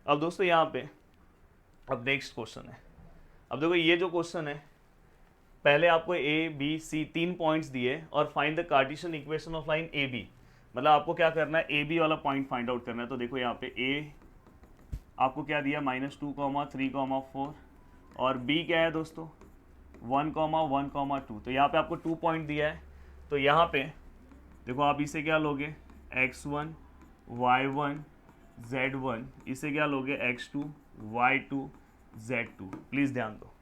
अब दोस्तों यहाँ पे अब नेक्स्ट क्वेश्चन है। अब देखो ये जो क्वेश्चन है, पहले आपको ए बी सी 3 पॉइंट्स दिए और find the Cartesian equation of line A B, मतलब आपको क्या करना है, ए बी वाला पॉइंट फाइंड आउट करना है। तो देखो यहाँ पे ए आपको क्या दिया, -2, 3, 4, और बी क्या है दोस्तों 1, 1, 2। तो यहाँ पे आपको 2 पॉइंट दिया है। तो यहाँ पे देखो आप इसे क्या लोगे x1 y1 z1, इसे क्या लोगे x2 y2 z2। प्लीज़ ध्यान दो।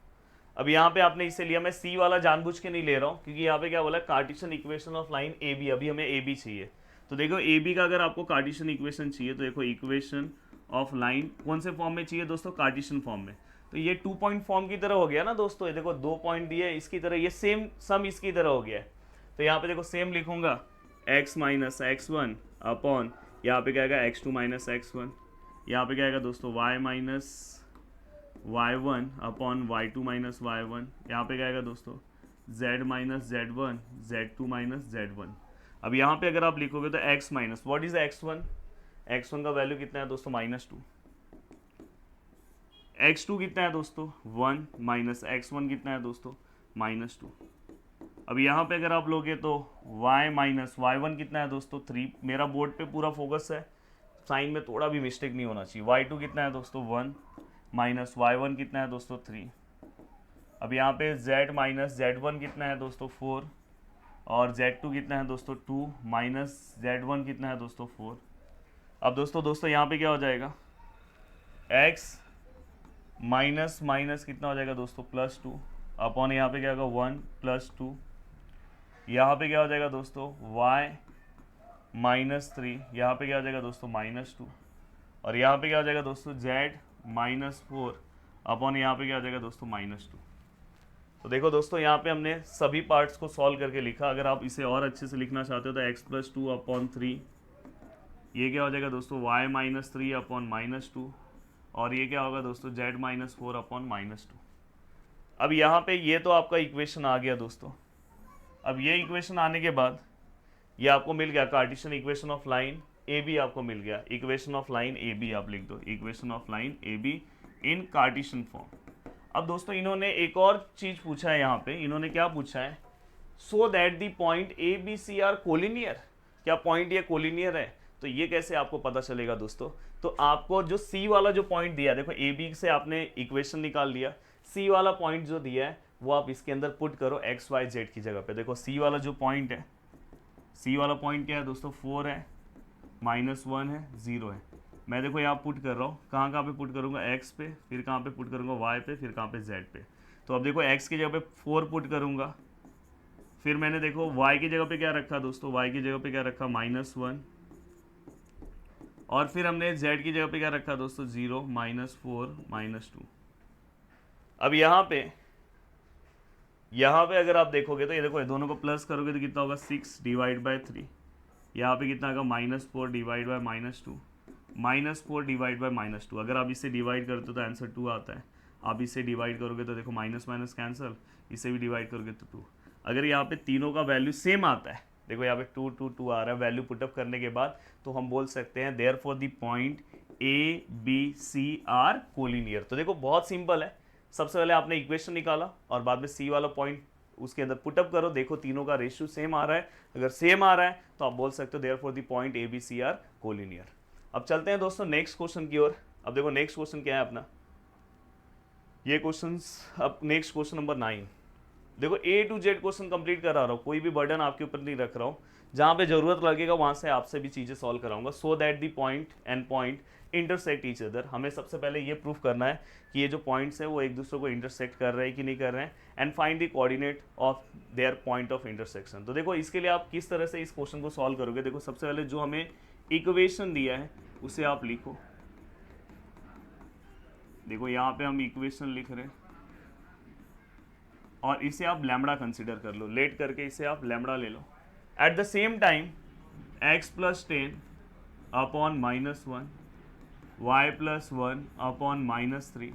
अब यहाँ पे आपने इसे लिया, मैं सी वाला जानबूझ के नहीं ले रहा हूँ क्योंकि यहाँ पे क्या बोला Cartesian equation of line A B, अभी हमें ए बी चाहिए। तो देखो ए बी का अगर आपको कार्टेशियन इक्वेशन चाहिए तो देखो इक्वेशन ऑफ लाइन कौन से फॉर्म में चाहिए दोस्तों, कार्टेशियन फॉर्म में। तो ये 2 पॉइंट फॉर्म की तरह हो गया ना दोस्तों, ये देखो 2 पॉइंट दिए इसकी तरह, ये सेम सम इसकी तरह हो गया है। तो यहाँ पे देखो सेम लिखूंगा x माइनस x1 अपॉन यहाँ पे क्या आएगा x2 माइनस x1, यहाँ पे क्या आएगा दोस्तों y minus y1 upon y2 minus y1, यहाँ पे क्या आएगा दोस्तों z minus z1 z2 minus z1। अब यहाँ पे अगर आप लिखोगे तो x minus what is x1, x1 का वैल्यू कितना है दोस्तों -2, x2 कितना है दोस्तों 1 माइनस x1 कितना है दोस्तों -2। अब यहाँ पे अगर आप लोगे तो y माइनस y1 कितना है दोस्तों 3, मेरा बोर्ड पे पूरा फोकस है, साइन में थोड़ा भी मिस्टेक नहीं होना चाहिए। y2 कितना है दोस्तों 1 माइनस y1 कितना है दोस्तों 3। अब यहाँ पे z माइनस z1 कितना है दोस्तों 4, और z2 कितना है दोस्तों 2 माइनस z1 कितना है दोस्तों 4। अब दोस्तों यहाँ पे क्या हो जाएगा x माइनस माइनस कितना हो जाएगा दोस्तों +2 अपॉन यहाँ पे क्या होगा 1 + 2, यहाँ पे क्या हो जाएगा दोस्तों y -3, यहाँ पे क्या हो जाएगा दोस्तों -2, और यहाँ पे क्या हो जाएगा दोस्तों z -4 अपॉन यहाँ पे क्या हो जाएगा दोस्तों -2। तो देखो दोस्तों यहाँ पे हमने सभी पार्ट्स को सॉल्व करके लिखा। अगर आप इसे और अच्छे से लिखना चाहते हो तो x + 2 अपॉन 3, ये क्या हो जाएगा दोस्तों y -3 अपॉन -2, और ये क्या होगा दोस्तों z -4 अपॉन -2। अब यहाँ पे ये तो आपका इक्वेशन आ गया दोस्तों। अब ये इक्वेशन आने के बाद ये आपको मिल गया Cartesian equation of line A B, आपको मिल गया equation of line A B, आप लिख दो equation of line A B in Cartesian form. अब दोस्तों इन्होंने एक और चीज पूछा है, यहाँ पे इन्होंने क्या पूछा है, so that the point A B C are collinear, क्या पॉइंट ये कोलिनियर है। तो ये कैसे आपको पता चलेगा दोस्तों, तो आपको जो सी वाला जो पॉइंट दिया, देखो ए बी से आपने इक्वेशन निकाल लिया, सी वाला पॉइंट जो दिया है वो आप इसके अंदर पुट करो एक्स वाई जेड की जगह पे। देखो सी वाला जो पॉइंट है, सी वाला पॉइंट क्या है दोस्तों 4 है, -1 है, 0 है। मैं देखो यहाँ पुट कर रहा हूँ, कहाँ कहाँ पे पुट करूँगा x पे, फिर कहाँ पे पुट करूँगा y पे, फिर कहाँ पे z पे। तो अब देखो x की जगह पे 4 पुट करूँगा, फिर मैंने देखो y की जगह पे क्या रखा दोस्तों, y की जगह पे क्या रखा -1, और फिर हमने z की जगह पे क्या रखा दोस्तों 0 -4 -2। अब यहाँ पे अगर आप देखोगे तो ये देखो, ये दोनों को प्लस करोगे तो कितना होगा 6 / 3, यहाँ पे कितना आएगा -4 डिवाइड बाय -2, -4 डिवाइड बाय -2। अगर आप इसे डिवाइड करते हो तो आंसर 2 आता है, आप इसे डिवाइड करोगे तो देखो माइनस माइनस कैंसिल, इसे भी डिवाइड करोगे तो 2। अगर यहाँ पे तीनों का वैल्यू सेम आता है, देखो यहाँ पे 2 2 2 आ रहा है वैल्यू पुटअप करने के बाद, तो हम बोल सकते हैं therefore the point A B C are collinear. तो देखो बहुत सिंपल है, सबसे पहले आपने इक्वेशन निकाला और बाद में सी वाला पॉइंट उसके अंदर पुटअप करो, देखो तीनों का रेशियो सेम आ रहा है, अगर सेम आ रहा है तो आप बोल सकते हो therefore the point A B C are collinear. अब चलते हैं दोस्तों नेक्स्ट क्वेश्चन की ओर। अब देखो नेक्स्ट क्वेश्चन क्या है अपना, ये क्वेश्चंस, अब नेक्स्ट क्वेश्चन नंबर 9। देखो A to Z question complete करा रहा हूँ, कोई भी बर्डन आपके ऊपर नहीं रख रहा हूँ, जहाँ पे जरूरत लगेगा वहाँ से आपसे भी चीज़ें सॉल्व कराऊंगा, so that the point and point intersect each other. हमें सबसे पहले ये प्रूफ करना है कि ये जो पॉइंट्स हैं वो एक दूसरे को इंटरसेक्ट कर रहे हैं कि नहीं कर रहे हैं, and find the coordinate of their point of intersection. तो देखो इसके लिए आप किस तरह से इस क्वेश्चन को सॉल्व करोगे, देखो सबसे पहले जो हमें इक्वेशन दिया है उसे आप लिखो। देखो यहाँ पे हम इक्वेशन लिख रहे हैं और इसे आप लैम्बडा कंसिडर कर लो, लेट करके इसे आप लैम्बडा ले लो। At the same time x + 10 upon -1, y + 1 upon -3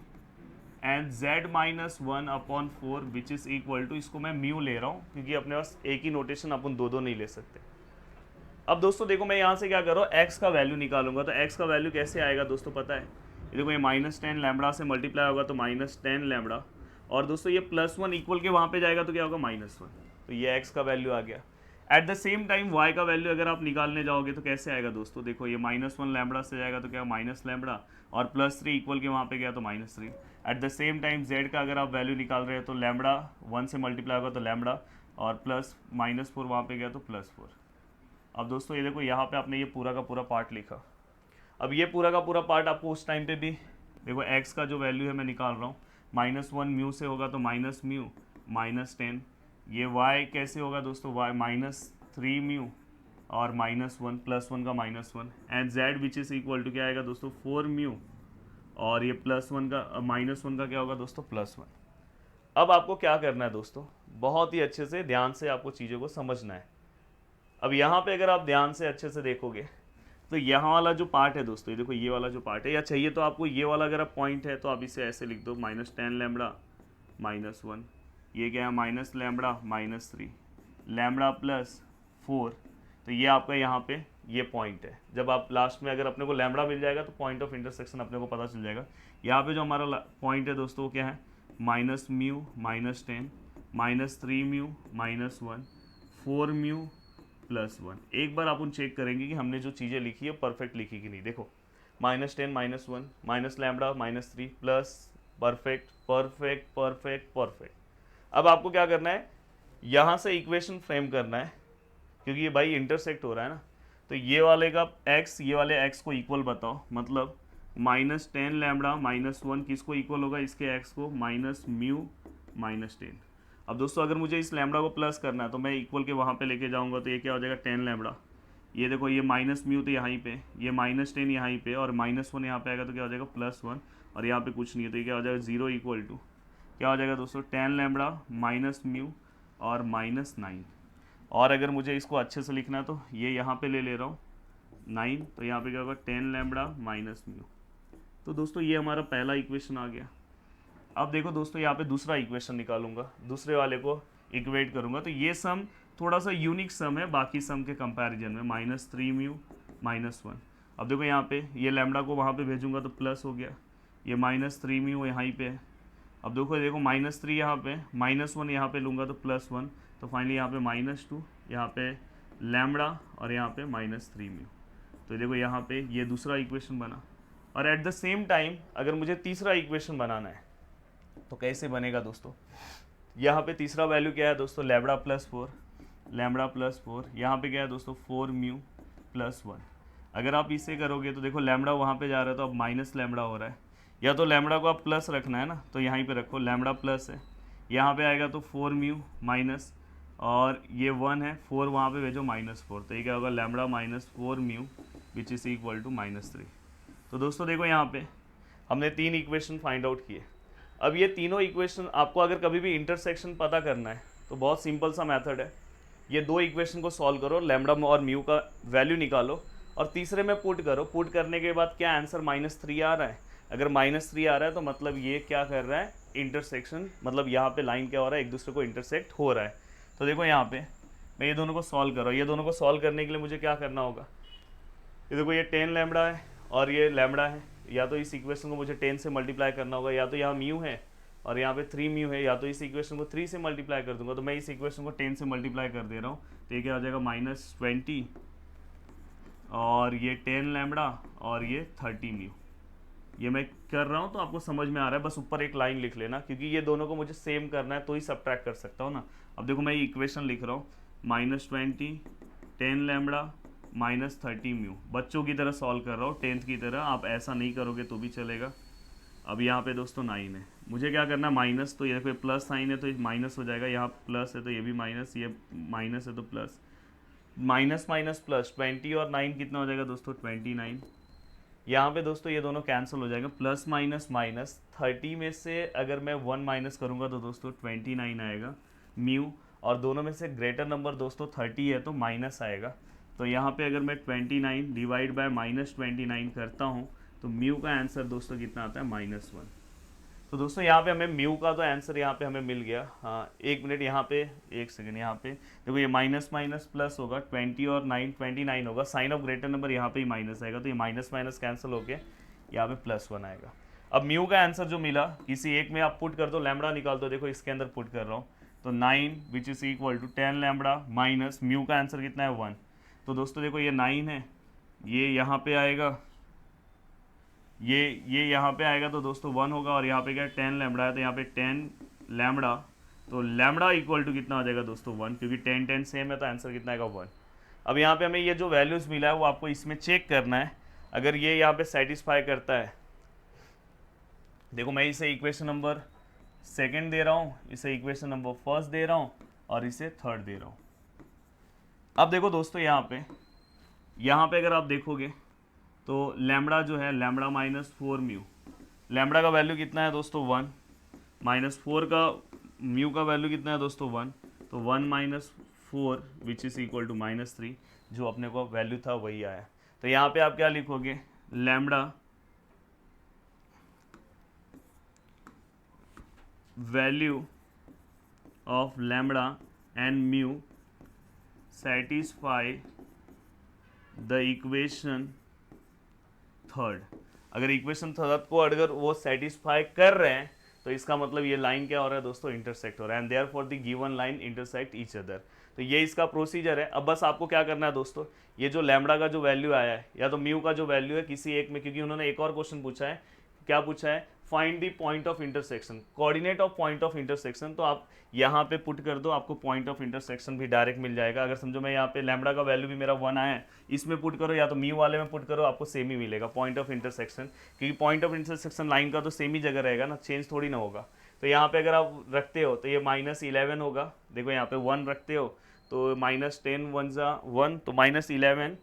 and z -1 upon 4 which is equal to, इसको मैं म्यू ले रहा हूँ क्योंकि अपने पास एक ही नोटेशन, अपन दो नहीं ले सकते। अब दोस्तों देखो मैं यहाँ से क्या कर रहा हूँ, x का वैल्यू निकालूंगा। तो x का वैल्यू कैसे आएगा दोस्तों पता है, देखो ये -10 लैम्बडा से मल्टीप्लाई होगा तो -10 लैम्बडा, और दोस्तों ये +1 इक्वल के वहाँ पे जाएगा तो क्या होगा -1, तो ये x का वैल्यू आ गया। Eight the same time y का वैल्यू अगर आप निकालने जाओगे तो कैसे आएगा दोस्तों, देखो ये -1 लैम्बडा से जाएगा तो क्या माइनस लैम्बडा, और +3 इक्वल के वहाँ पे गया तो -3। Eight the same time z का अगर आप वैल्यू निकाल रहे हो तो लैम्बडा 1 से मल्टीप्लाई होगा तो लैम्बडा, और प्लस -4 वहाँ पे गया तो +4। अब दोस्तों ये देखो यहाँ पे आपने ये पूरा का पूरा पार्ट लिखा। अब ये पूरा का पूरा पार्ट आपको उस टाइम पे भी देखो x का जो वैल्यू है मैं निकाल रहा हूँ, -1 म्यू से होगा तो माइनस म्यू -10। ये y कैसे होगा दोस्तों, y -3 म्यू और -1 +1 का -1, and z which is equal to क्या आएगा दोस्तों 4 म्यू, और ये +1 का -1 का क्या होगा दोस्तों +1। अब आपको क्या करना है दोस्तों, बहुत ही अच्छे से ध्यान से आपको चीज़ों को समझना है। अब यहाँ पे अगर आप ध्यान से अच्छे से देखोगे तो यहाँ वाला जो पार्ट है दोस्तों, ये देखो ये वाला जो पार्ट है, या चाहिए तो आपको ये वाला अगर आप पॉइंट है तो आप इसे ऐसे लिख दो -10 लैम्बडा -1, ये क्या है माइनस लैम्बडा -3 लैम्बडा +4, तो ये आपका यहाँ पे ये पॉइंट है। जब आप लास्ट में अगर अपने को लैम्बडा मिल जाएगा तो पॉइंट ऑफ इंटरसेक्शन अपने को पता चल जाएगा। यहाँ पे जो हमारा पॉइंट है दोस्तों वो क्या है -μ -10 -3 म्यू -1 4 म्यू +1। एक बार अपन चेक करेंगे कि हमने जो चीज़ें लिखी है परफेक्ट लिखी कि नहीं। देखो -10 -1 minus lambda -3 plus perfect perfect perfect perfect. अब आपको क्या करना है, यहाँ से इक्वेशन फ्रेम करना है, क्योंकि ये भाई इंटरसेक्ट हो रहा है ना। तो ये वाले का x, ये वाले x को इक्वल बताओ, मतलब -10 लैम्बडा -1 किसको इक्वल होगा, इसके x को -μ -10। अब दोस्तों अगर मुझे इस लैम्बडा को प्लस करना है तो मैं इक्वल के वहाँ पे लेके जाऊँगा तो ये क्या हो जाएगा 10 लैम्बडा। ये देखो ये -μ तो यहाँ पे, ये -10 यहाँ पे, और -1 यहाँ पे आएगा तो क्या हो जाएगा +1, और यहाँ पे कुछ नहीं है तो ये क्या हो जाएगा 0 इक्वल टू क्या हो जाएगा दोस्तों 10 लैम्बडा -μ और -9। और अगर मुझे इसको अच्छे से लिखना है तो ये यहाँ पे ले रहा हूँ 9, तो यहाँ पे क्या होगा 10 लैम्बडा -μ। तो दोस्तों ये हमारा पहला इक्वेशन आ गया। अब देखो दोस्तों यहाँ पे दूसरा इक्वेशन निकालूंगा, दूसरे वाले को इक्वेट करूँगा, तो ये सम थोड़ा सा यूनिक सम है बाकी सम के कंपैरिजन में, -3 म्यू -1। अब देखो यहाँ पे ये लैम्बडा को वहाँ पे भेजूंगा तो प्लस हो गया, ये -3 म्यू यहाँ पे है। अब देखो -3 यहाँ पे, -1 यहाँ पे लूँगा तो +1, तो फाइनली यहाँ पे -2, यहाँ पे लैम्बडा और यहाँ पे -3 म्यू। तो देखो यहाँ पे ये दूसरा इक्वेशन बना। और एट द सेम टाइम अगर मुझे तीसरा इक्वेशन बनाना है तो कैसे बनेगा दोस्तों, यहाँ पे तीसरा वैल्यू क्या है दोस्तों लैम्बडा +4, यहाँ पे क्या है दोस्तों 4 म्यू +1। अगर आप इसे करोगे तो देखो लैम्बडा वहाँ पे जा रहा है तो अब माइनस लैम्बडा हो रहा है, या तो लैम्बडा को आप प्लस रखना है ना तो यहाँ पे रखो लैम्बडा प्लस है, यहाँ पे आएगा तो 4 म्यू माइनस, और ये 1 है 4 वहाँ पे भेजो -4, तो ये क्या होगा lambda -4 mu which is equal to -3। तो दोस्तों देखो यहाँ पे हमने 3 इक्वेशन फाइंड आउट किए। अब ये तीनों इक्वेशन आपको अगर कभी भी इंटरसेक्शन पता करना है तो बहुत सिंपल सा मेथड है, ये 2 इक्वेशन को सॉल्व करो, लैम्बडा और म्यू का वैल्यू निकालो और तीसरे में पुट करो। पुट करने के बाद क्या आंसर -3 आ रहा है, अगर -3 आ रहा है तो मतलब ये क्या कर रहा है इंटरसेक्शन, मतलब यहाँ पे लाइन क्या हो रहा है एक दूसरे को इंटरसेक्ट हो रहा है। तो देखो यहाँ पे मैं ये दोनों को सॉल्व कर रहा हूँ, ये दोनों को सॉल्व करने के लिए मुझे क्या करना होगा, ये देखो ये 10 लैम्बडा है और ये लैम्बडा है, या तो इस इक्वेशन को मुझे 10 से मल्टीप्लाई करना होगा, या तो यहाँ म्यू है और यहाँ पे 3 म्यू है, या तो इस इक्वेशन को 3 से मल्टीप्लाई कर दूंगा। तो मैं इस इक्वेशन को 10 से मल्टीप्लाई कर दे रहा हूँ, तो ये क्या हो जाएगा -20 और ये 10 लैम्बडा और ये 30 म्यू। ये मैं कर रहा हूँ तो आपको समझ में आ रहा है, बस ऊपर एक लाइन लिख लेना क्योंकि ये दोनों को मुझे सेम करना है तो ही सब्ट्रैक्ट कर सकता हूँ ना। अब देखो मैं ये इक्वेशन लिख रहा हूँ -20 10 लैम्बडा -30 म्यू, बच्चों की तरह सॉल्व कर रहा हूँ 10th की तरह, आप ऐसा नहीं करोगे तो भी चलेगा। अब यहाँ पे दोस्तों 9 है, मुझे क्या करना है माइनस, तो ये देखो प्लस साइन है तो माइनस हो जाएगा, यहाँ प्लस है तो ये भी माइनस, ये माइनस है तो प्लस, माइनस माइनस प्लस 20 और 9 कितना हो जाएगा दोस्तों 29। यहाँ पे दोस्तों ये दोनों कैंसिल हो जाएगा, प्लस माइनस माइनस 30 में से अगर मैं 1 माइनस करूँगा तो दोस्तों 29 आएगा म्यू, और दोनों में से ग्रेटर नंबर दोस्तों 30 है तो माइनस आएगा। तो यहाँ पे अगर मैं 29 डिवाइड बाय -29 करता हूँ तो म्यू का आंसर दोस्तों कितना आता है -1। तो दोस्तों यहाँ पे हमें म्यू का तो आंसर यहाँ पे हमें मिल गया। हाँ एक मिनट, यहाँ पे एक सेकंड, यहाँ पे देखो ये माइनस माइनस प्लस होगा 20 और 9 29 होगा, साइन ऑफ ग्रेटर नंबर यहाँ पे ही माइनस आएगा तो ये माइनस माइनस कैंसिल होके यहाँ पे +1 आएगा। अब म्यू का आंसर जो मिला किसी एक में आप पुट कर दो, लैम्बडा निकाल दो, देखो इसके अंदर पुट कर रहा हूँ, तो 9 which is equal to 10 lambda minus mu का आंसर कितना है 1। तो दोस्तों देखो ये 9 है, ये यहाँ पे आएगा, ये यहाँ पे आएगा, तो दोस्तों 1 होगा, और यहाँ पे क्या 10 लैम्बडा है, तो यहाँ पे 10 लैम्बडा, तो लैम्बडा इक्वल टू कितना आ जाएगा दोस्तों 1, क्योंकि 10 10 सेम है, तो आंसर कितना आएगा 1। अब यहाँ पे हमें ये जो वैल्यूज़ मिला है वो आपको इसमें चेक करना है, अगर ये यहाँ पे सेटिस्फाई करता है, देखो मैं इसे इक्वेशन नंबर सेकंड दे रहा हूँ, इसे इक्वेशन नंबर फर्स्ट दे रहा हूँ, और इसे थर्ड दे रहा हूँ। अब देखो दोस्तों यहाँ पे अगर आप देखोगे तो लैम्बडा जो है, लैम्बडा माइनस 4 म्यू, लैम्बडा का वैल्यू कितना है दोस्तों 1, माइनस 4 का म्यू का वैल्यू कितना है दोस्तों 1, तो 1 minus 4 which is equal to -3, जो अपने को वैल्यू था वही आया। तो यहाँ पे आप क्या लिखोगे, lambda value of lambda and mu satisfy the equation third. अगर इक्वेशन थर्ड को अगर वो सेटिस्फाई कर रहे हैं तो इसका मतलब ये लाइन क्या हो रहा है दोस्तों, इंटरसेक्ट हो रहा है, and therefore the given line intersect each other. तो ये इसका प्रोसीजर है। अब बस आपको क्या करना है दोस्तों, ये जो लैम्बडा का जो वैल्यू आया है या तो म्यू का जो वैल्यू है किसी एक में, क्योंकि उन्होंने एक और क्वेश्चन पूछा है, क्या पूछा है, find the point of intersection, coordinate of point of intersection, तो आप यहाँ पे पुट कर दो, आपको पॉइंट ऑफ इंटरसेक्शन भी डायरेक्ट मिल जाएगा। अगर समझो मैं यहाँ पे लैम्बडा का वैल्यू भी मेरा 1 आया है, इसमें पुट करो या तो म्यू वाले में पुट करो, आपको सेम ही मिलेगा पॉइंट ऑफ इंटरसेक्शन, क्योंकि पॉइंट ऑफ इंटरसेक्शन लाइन का तो सेम ही जगह रहेगा ना, चेंज थोड़ी ना होगा। तो यहाँ पे अगर आप रखते हो तो ये -11 होगा, देखो यहाँ पे 1 रखते हो तो -10 1 जा 1, तो -11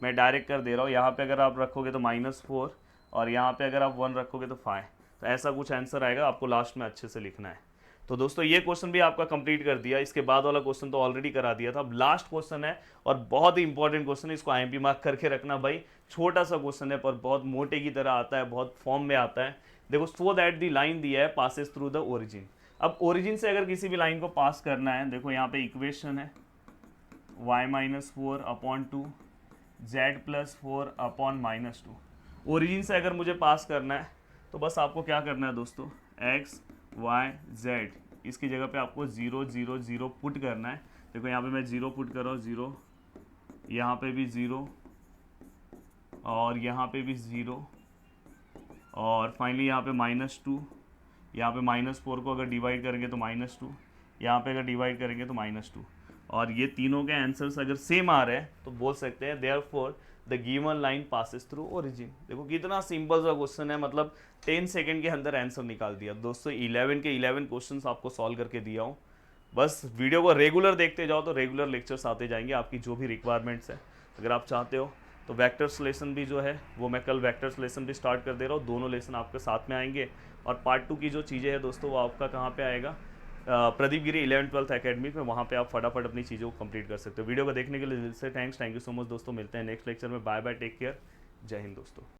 मैं डायरेक्ट कर दे रहा हूँ। यहाँ पे अगर आप रखोगे तो -4, और यहाँ पे अगर आप 1 रखोगे तो 5, तो ऐसा कुछ आंसर आएगा, आपको लास्ट में अच्छे से लिखना है। तो दोस्तों ये क्वेश्चन भी आपका कंप्लीट कर दिया, इसके बाद वाला क्वेश्चन तो ऑलरेडी करा दिया था। अब लास्ट क्वेश्चन है और बहुत ही इंपॉर्टेंट क्वेश्चन है, इसको आईएमपी मार्क करके रखना भाई। छोटा सा क्वेश्चन है पर बहुत मोटे की तरह आता है, बहुत फॉर्म में आता है। देखो, सो दैट दी लाइन दिया है पासेस थ्रू द ओरिजिन। अब ओरिजिन से अगर किसी भी लाइन को पास करना है, देखो यहाँ पे इक्वेशन है y-4/2 z+4 अपॉन -2। ओरिजिन से अगर मुझे पास करना है तो बस आपको क्या करना है दोस्तों, x y z, इसकी जगह पे आपको 0 0 0 पुट करना है। देखो यहाँ पे मैं 0 पुट कर रहा हूँ, 0, यहाँ पे भी 0, और यहाँ पे भी 0, और फाइनली यहाँ पे -2, यहाँ पे -4 को अगर डिवाइड करेंगे तो -2, यहाँ पे अगर डिवाइड करेंगे तो -2, और ये तीनों के आंसर्स अगर सेम आ रहे हैं तो बोल सकते हैं therefore the given line passes through origin. देखो कितना सिंपल सा क्वेश्चन है, मतलब 10 सेकंड के अंदर आंसर निकाल दिया दोस्तों। 11 के 11 क्वेश्चंस आपको सॉल्व करके दिया हूँ। बस वीडियो को रेगुलर देखते जाओ तो रेगुलर लेक्चर्स आते जाएंगे, आपकी जो भी रिक्वायरमेंट्स है। अगर आप चाहते हो तो वेक्टर्स लेसन भी जो है वो मैं कल वेक्टर्स लेसन भी स्टार्ट कर दे रहा हूँ, दोनों लेसन आपके साथ में आएंगे। और पार्ट 2 की जो चीज़ें हैं दोस्तों वो आपका कहाँ पे आएगा, प्रदीप गिरी 11th-12th एकेडमी में, वहाँ पे आप फटाफट अपनी चीज़ों को कंप्लीट कर सकते हो। वीडियो को देखने के लिए दिल से थैंक यू सो मच दोस्तों, मिलते हैं नेक्स्ट लेक्चर में। बाय बाय, टेक केयर, जय हिंद दोस्तों।